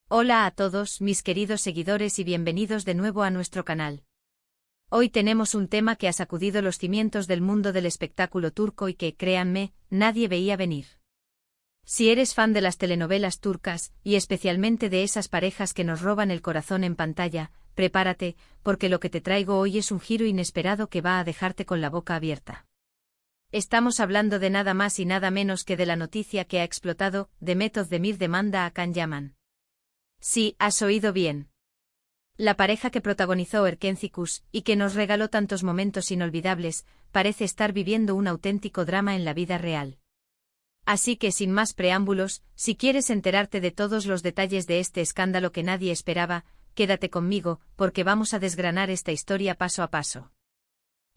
Hola a todos mis queridos seguidores y bienvenidos de nuevo a nuestro canal. Hoy tenemos un tema que ha sacudido los cimientos del mundo del espectáculo turco y que, créanme, nadie veía venir. Si eres fan de las telenovelas turcas, y especialmente de esas parejas que nos roban el corazón en pantalla, prepárate, porque lo que te traigo hoy es un giro inesperado que va a dejarte con la boca abierta. Estamos hablando de nada más y nada menos que de la noticia que ha explotado: Demet Özdemir demanda a Can Yaman. Sí, has oído bien. La pareja que protagonizó Erkenci y que nos regaló tantos momentos inolvidables, parece estar viviendo un auténtico drama en la vida real. Así que sin más preámbulos, si quieres enterarte de todos los detalles de este escándalo que nadie esperaba, quédate conmigo, porque vamos a desgranar esta historia paso a paso.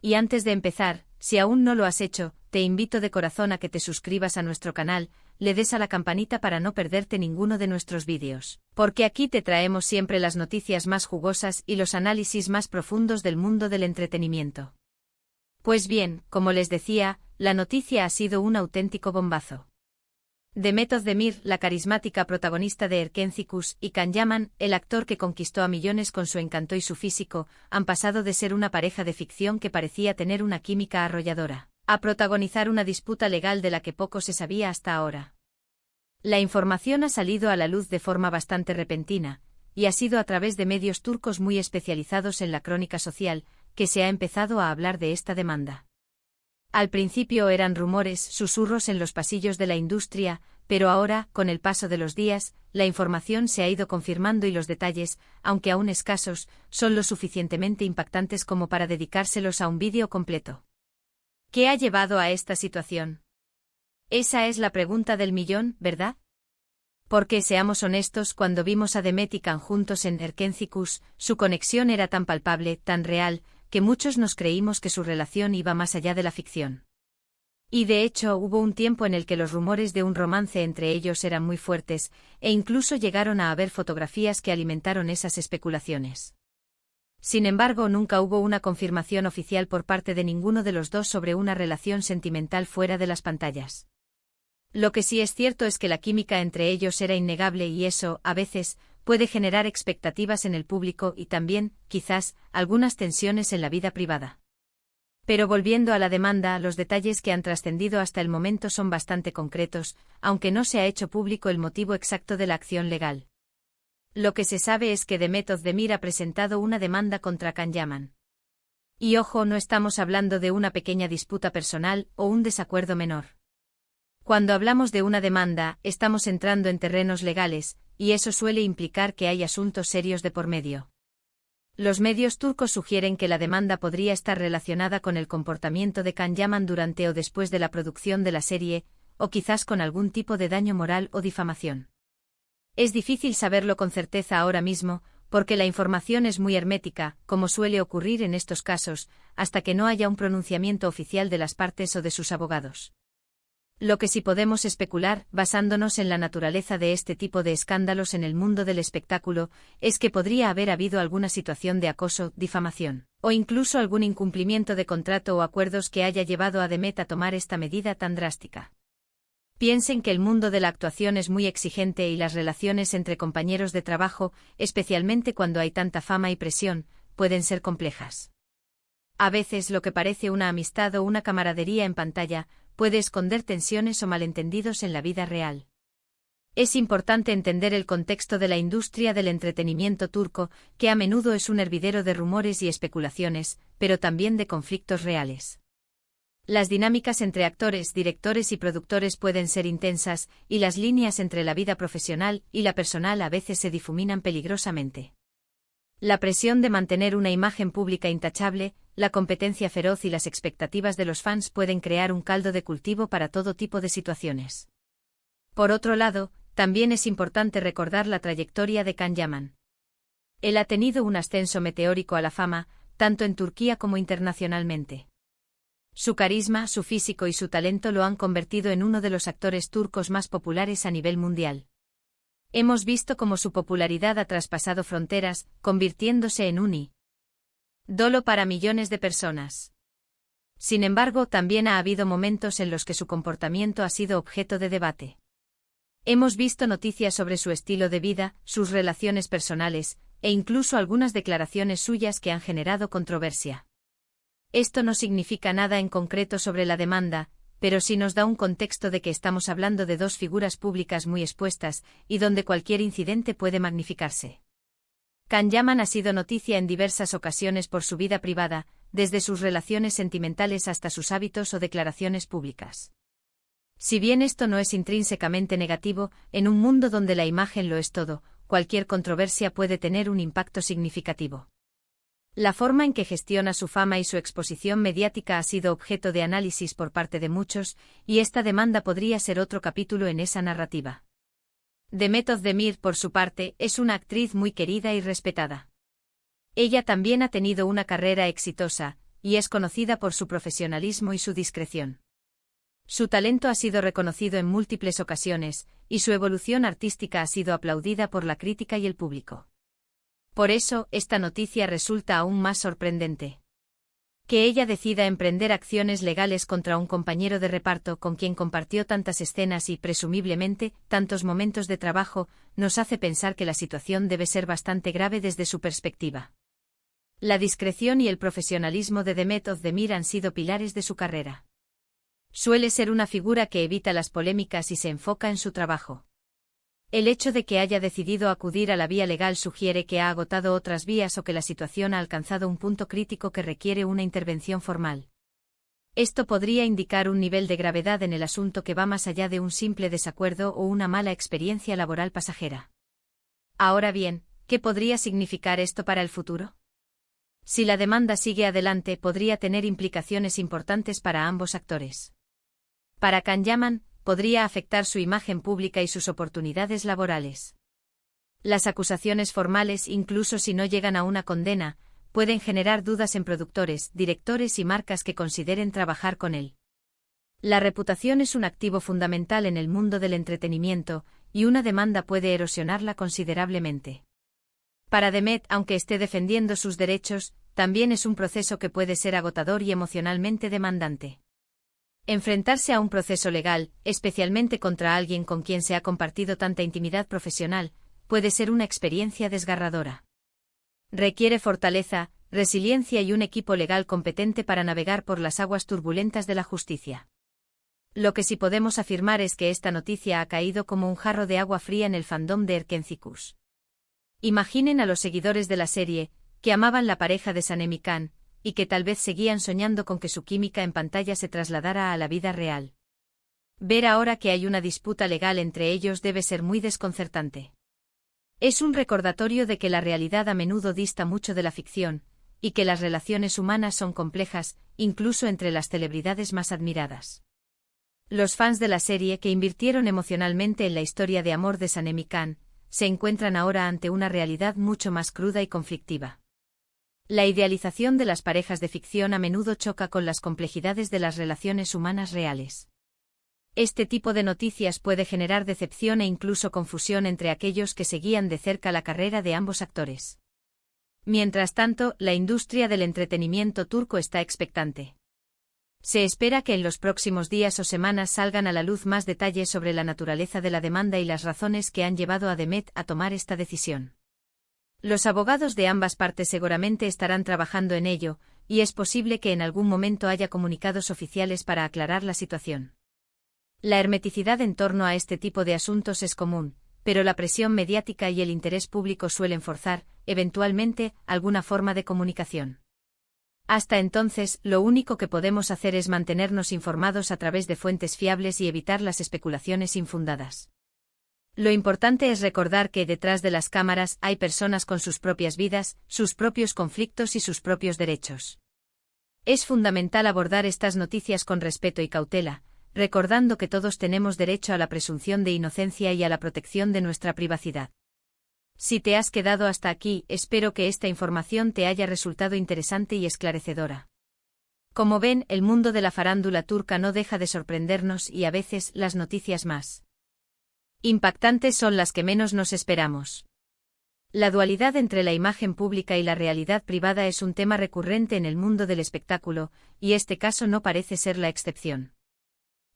Y antes de empezar, si aún no lo has hecho, te invito de corazón a que te suscribas a nuestro canal, le des a la campanita para no perderte ninguno de nuestros vídeos, porque aquí te traemos siempre las noticias más jugosas y los análisis más profundos del mundo del entretenimiento. Pues bien, como les decía, la noticia ha sido un auténtico bombazo. Demet Özdemir, la carismática protagonista de Erkenci y Can Yaman, el actor que conquistó a millones con su encanto y su físico, han pasado de ser una pareja de ficción que parecía tener una química arrolladora, a protagonizar una disputa legal de la que poco se sabía hasta ahora. La información ha salido a la luz de forma bastante repentina, y ha sido a través de medios turcos muy especializados en la crónica social, que se ha empezado a hablar de esta demanda. Al principio eran rumores, susurros en los pasillos de la industria, pero ahora, con el paso de los días, la información se ha ido confirmando y los detalles, aunque aún escasos, son lo suficientemente impactantes como para dedicárselos a un vídeo completo. ¿Qué ha llevado a esta situación? Esa es la pregunta del millón, ¿verdad? Porque, seamos honestos, cuando vimos a Demet y Can juntos en Erkenci, su conexión era tan palpable, tan real, que muchos nos creímos que su relación iba más allá de la ficción. Y de hecho hubo un tiempo en el que los rumores de un romance entre ellos eran muy fuertes, e incluso llegaron a haber fotografías que alimentaron esas especulaciones. Sin embargo, nunca hubo una confirmación oficial por parte de ninguno de los dos sobre una relación sentimental fuera de las pantallas. Lo que sí es cierto es que la química entre ellos era innegable y eso, a veces, puede generar expectativas en el público y también, quizás, algunas tensiones en la vida privada. Pero volviendo a la demanda, los detalles que han trascendido hasta el momento son bastante concretos, aunque no se ha hecho público el motivo exacto de la acción legal. Lo que se sabe es que Demet Özdemir ha presentado una demanda contra Can Yaman. Y ojo, no estamos hablando de una pequeña disputa personal o un desacuerdo menor. Cuando hablamos de una demanda, estamos entrando en terrenos legales, y eso suele implicar que hay asuntos serios de por medio. Los medios turcos sugieren que la demanda podría estar relacionada con el comportamiento de Can Yaman durante o después de la producción de la serie, o quizás con algún tipo de daño moral o difamación. Es difícil saberlo con certeza ahora mismo, porque la información es muy hermética, como suele ocurrir en estos casos, hasta que no haya un pronunciamiento oficial de las partes o de sus abogados. Lo que sí podemos especular, basándonos en la naturaleza de este tipo de escándalos en el mundo del espectáculo, es que podría haber habido alguna situación de acoso, difamación, o incluso algún incumplimiento de contrato o acuerdos que haya llevado a Demet a tomar esta medida tan drástica. Piensen que el mundo de la actuación es muy exigente y las relaciones entre compañeros de trabajo, especialmente cuando hay tanta fama y presión, pueden ser complejas. A veces lo que parece una amistad o una camaradería en pantalla puede esconder tensiones o malentendidos en la vida real. Es importante entender el contexto de la industria del entretenimiento turco, que a menudo es un hervidero de rumores y especulaciones, pero también de conflictos reales. Las dinámicas entre actores, directores y productores pueden ser intensas, y las líneas entre la vida profesional y la personal a veces se difuminan peligrosamente. La presión de mantener una imagen pública intachable, la competencia feroz y las expectativas de los fans pueden crear un caldo de cultivo para todo tipo de situaciones. Por otro lado, también es importante recordar la trayectoria de Can Yaman. Él ha tenido un ascenso meteórico a la fama, tanto en Turquía como internacionalmente. Su carisma, su físico y su talento lo han convertido en uno de los actores turcos más populares a nivel mundial. Hemos visto cómo su popularidad ha traspasado fronteras, convirtiéndose en un ídolo para millones de personas. Sin embargo, también ha habido momentos en los que su comportamiento ha sido objeto de debate. Hemos visto noticias sobre su estilo de vida, sus relaciones personales, e incluso algunas declaraciones suyas que han generado controversia. Esto no significa nada en concreto sobre la demanda, pero sí nos da un contexto de que estamos hablando de dos figuras públicas muy expuestas, y donde cualquier incidente puede magnificarse. Can Yaman ha sido noticia en diversas ocasiones por su vida privada, desde sus relaciones sentimentales hasta sus hábitos o declaraciones públicas. Si bien esto no es intrínsecamente negativo, en un mundo donde la imagen lo es todo, cualquier controversia puede tener un impacto significativo. La forma en que gestiona su fama y su exposición mediática ha sido objeto de análisis por parte de muchos, y esta demanda podría ser otro capítulo en esa narrativa. Demet Özdemir, por su parte, es una actriz muy querida y respetada. Ella también ha tenido una carrera exitosa, y es conocida por su profesionalismo y su discreción. Su talento ha sido reconocido en múltiples ocasiones, y su evolución artística ha sido aplaudida por la crítica y el público. Por eso, esta noticia resulta aún más sorprendente. Que ella decida emprender acciones legales contra un compañero de reparto con quien compartió tantas escenas y, presumiblemente, tantos momentos de trabajo, nos hace pensar que la situación debe ser bastante grave desde su perspectiva. La discreción y el profesionalismo de Demet Özdemir han sido pilares de su carrera. Suele ser una figura que evita las polémicas y se enfoca en su trabajo. El hecho de que haya decidido acudir a la vía legal sugiere que ha agotado otras vías o que la situación ha alcanzado un punto crítico que requiere una intervención formal. Esto podría indicar un nivel de gravedad en el asunto que va más allá de un simple desacuerdo o una mala experiencia laboral pasajera. Ahora bien, ¿qué podría significar esto para el futuro? Si la demanda sigue adelante, podría tener implicaciones importantes para ambos actores. Para Can Yaman, podría afectar su imagen pública y sus oportunidades laborales. Las acusaciones formales, incluso si no llegan a una condena, pueden generar dudas en productores, directores y marcas que consideren trabajar con él. La reputación es un activo fundamental en el mundo del entretenimiento, y una demanda puede erosionarla considerablemente. Para Demet, aunque esté defendiendo sus derechos, también es un proceso que puede ser agotador y emocionalmente demandante. Enfrentarse a un proceso legal, especialmente contra alguien con quien se ha compartido tanta intimidad profesional, puede ser una experiencia desgarradora. Requiere fortaleza, resiliencia y un equipo legal competente para navegar por las aguas turbulentas de la justicia. Lo que sí podemos afirmar es que esta noticia ha caído como un jarro de agua fría en el fandom de Erken Cikus. Imaginen a los seguidores de la serie, que amaban la pareja de Sanem y Can, y que tal vez seguían soñando con que su química en pantalla se trasladara a la vida real. Ver ahora que hay una disputa legal entre ellos debe ser muy desconcertante. Es un recordatorio de que la realidad a menudo dista mucho de la ficción, y que las relaciones humanas son complejas, incluso entre las celebridades más admiradas. Los fans de la serie que invirtieron emocionalmente en la historia de amor de Sanem y Can, se encuentran ahora ante una realidad mucho más cruda y conflictiva. La idealización de las parejas de ficción a menudo choca con las complejidades de las relaciones humanas reales. Este tipo de noticias puede generar decepción e incluso confusión entre aquellos que seguían de cerca la carrera de ambos actores. Mientras tanto, la industria del entretenimiento turco está expectante. Se espera que en los próximos días o semanas salgan a la luz más detalles sobre la naturaleza de la demanda y las razones que han llevado a Demet a tomar esta decisión. Los abogados de ambas partes seguramente estarán trabajando en ello, y es posible que en algún momento haya comunicados oficiales para aclarar la situación. La hermeticidad en torno a este tipo de asuntos es común, pero la presión mediática y el interés público suelen forzar, eventualmente, alguna forma de comunicación. Hasta entonces, lo único que podemos hacer es mantenernos informados a través de fuentes fiables y evitar las especulaciones infundadas. Lo importante es recordar que detrás de las cámaras hay personas con sus propias vidas, sus propios conflictos y sus propios derechos. Es fundamental abordar estas noticias con respeto y cautela, recordando que todos tenemos derecho a la presunción de inocencia y a la protección de nuestra privacidad. Si te has quedado hasta aquí, espero que esta información te haya resultado interesante y esclarecedora. Como ven, el mundo de la farándula turca no deja de sorprendernos y a veces las noticias más impactantes son las que menos nos esperamos. La dualidad entre la imagen pública y la realidad privada es un tema recurrente en el mundo del espectáculo, y este caso no parece ser la excepción.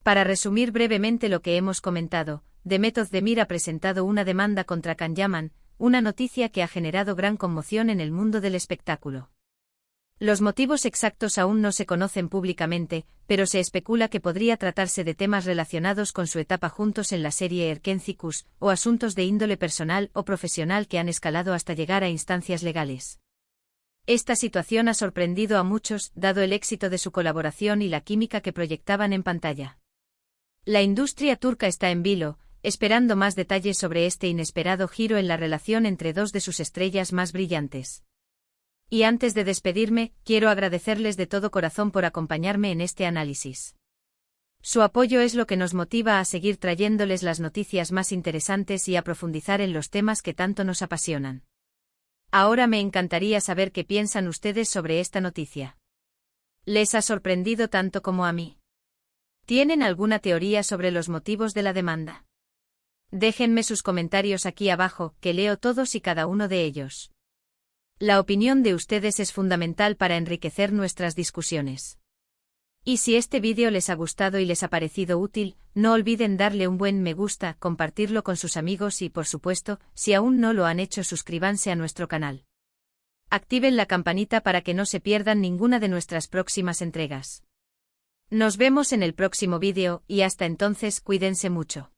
Para resumir brevemente lo que hemos comentado, Demet Özdemir ha presentado una demanda contra Can Yaman, una noticia que ha generado gran conmoción en el mundo del espectáculo. Los motivos exactos aún no se conocen públicamente, pero se especula que podría tratarse de temas relacionados con su etapa juntos en la serie Erkencikus, o asuntos de índole personal o profesional que han escalado hasta llegar a instancias legales. Esta situación ha sorprendido a muchos, dado el éxito de su colaboración y la química que proyectaban en pantalla. La industria turca está en vilo, esperando más detalles sobre este inesperado giro en la relación entre dos de sus estrellas más brillantes. Y antes de despedirme, quiero agradecerles de todo corazón por acompañarme en este análisis. Su apoyo es lo que nos motiva a seguir trayéndoles las noticias más interesantes y a profundizar en los temas que tanto nos apasionan. Ahora me encantaría saber qué piensan ustedes sobre esta noticia. ¿Les ha sorprendido tanto como a mí? ¿Tienen alguna teoría sobre los motivos de la demanda? Déjenme sus comentarios aquí abajo, que leo todos y cada uno de ellos. La opinión de ustedes es fundamental para enriquecer nuestras discusiones. Y si este vídeo les ha gustado y les ha parecido útil, no olviden darle un buen me gusta, compartirlo con sus amigos y, por supuesto, si aún no lo han hecho, suscríbanse a nuestro canal. Activen la campanita para que no se pierdan ninguna de nuestras próximas entregas. Nos vemos en el próximo vídeo y hasta entonces cuídense mucho.